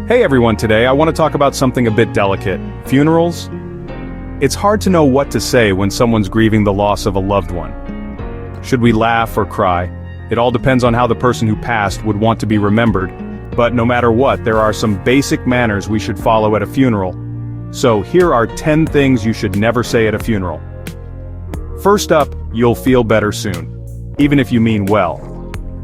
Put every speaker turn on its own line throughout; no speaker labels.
Hey everyone, today I want to talk about something a bit delicate: funerals. It's hard to know what to say when someone's grieving the loss of a loved one. Should we laugh or cry? It all depends on how the person who passed would want to be remembered, but no matter what, there are some basic manners we should follow at a funeral. So here are 10 things you should never say at a funeral. First up, you'll feel better soon, even if you mean well.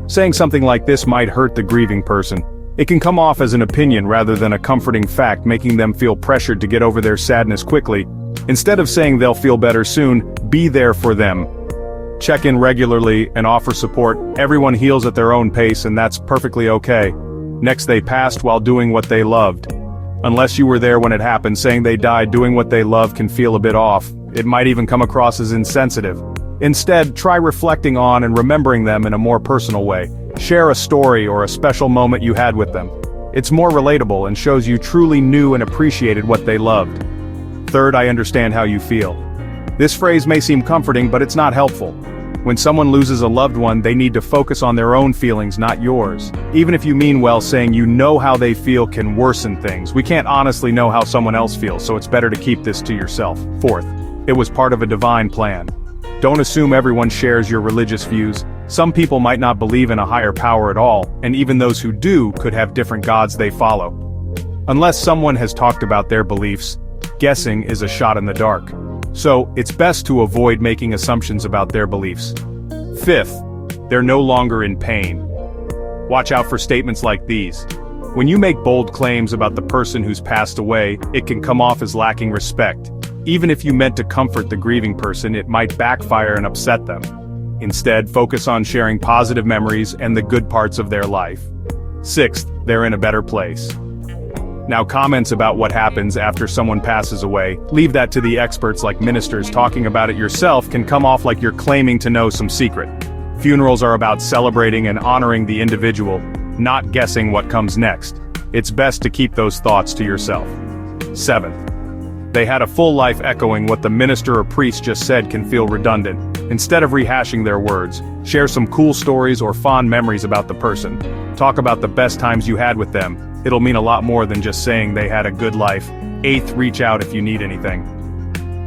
Saying something like this might hurt the grieving person. It can come off as an opinion rather than a comforting fact, making them feel pressured to get over their sadness quickly. Instead of saying they'll feel better soon, be there for them. Check in regularly and offer support. Everyone heals at their own pace, and that's perfectly okay. Next, they passed while doing what they loved. Unless you were there when it happened, saying they died doing what they love can feel a bit off. It might even come across as insensitive. Instead, try reflecting on and remembering them in a more personal way. Share a story or a special moment you had with them. It's more relatable and shows you truly knew and appreciated what they loved. Third, I understand how you feel. This phrase may seem comforting, but it's not helpful. When someone loses a loved one, they need to focus on their own feelings, not yours. Even if you mean well, saying you know how they feel can worsen things. We can't honestly know how someone else feels, so it's better to keep this to yourself. Fourth, it was part of a divine plan. Don't assume everyone shares your religious views. Some people might not believe in a higher power at all, and even those who do could have different gods they follow. Unless someone has talked about their beliefs, guessing is a shot in the dark. So, it's best to avoid making assumptions about their beliefs. Fifth, they're no longer in pain. Watch out for statements like these. When you make bold claims about the person who's passed away, it can come off as lacking respect. Even if you meant to comfort the grieving person, it might backfire and upset them. Instead, focus on sharing positive memories and the good parts of their life. Sixth, they're in a better place. Now, comments about what happens after someone passes away, leave that to the experts like ministers. Talking about it yourself can come off like you're claiming to know some secret. Funerals are about celebrating and honoring the individual, not guessing what comes next. It's best to keep those thoughts to yourself. Seventh, they had a full life. Echoing what the minister or priest just said can feel redundant. Instead of rehashing their words, share some cool stories or fond memories about the person. Talk about the best times you had with them. It'll mean a lot more than just saying they had a good life. Eighth, reach out if you need anything.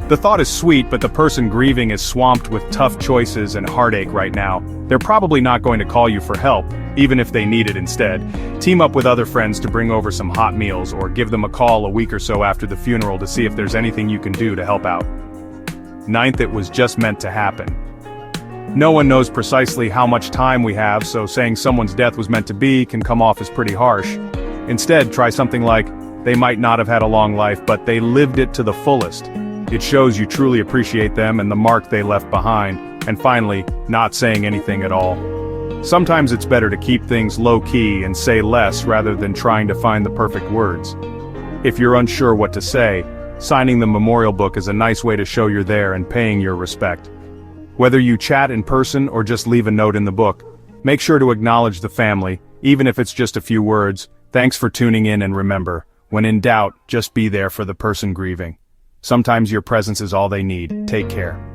The thought is sweet, but the person grieving is swamped with tough choices and heartache right now. They're probably not going to call you for help, even if they need it instead. Team up with other friends to bring over some hot meals, or give them a call a week or so after the funeral to see if there's anything you can do to help out. Ninth, it was just meant to happen. No one knows precisely how much time we have, so saying someone's death was meant to be can come off as pretty harsh. Instead, try something like, they might not have had a long life, but they lived it to the fullest. It shows you truly appreciate them and the mark they left behind. And finally, not saying anything at all. Sometimes it's better to keep things low-key and say less rather than trying to find the perfect words. If you're unsure what to say, signing the memorial book is a nice way to show you're there and paying your respect. Whether you chat in person or just leave a note in the book, make sure to acknowledge the family, even if it's just a few words. Thanks for tuning in, and remember, when in doubt, just be there for the person grieving. Sometimes your presence is all they need. Take care.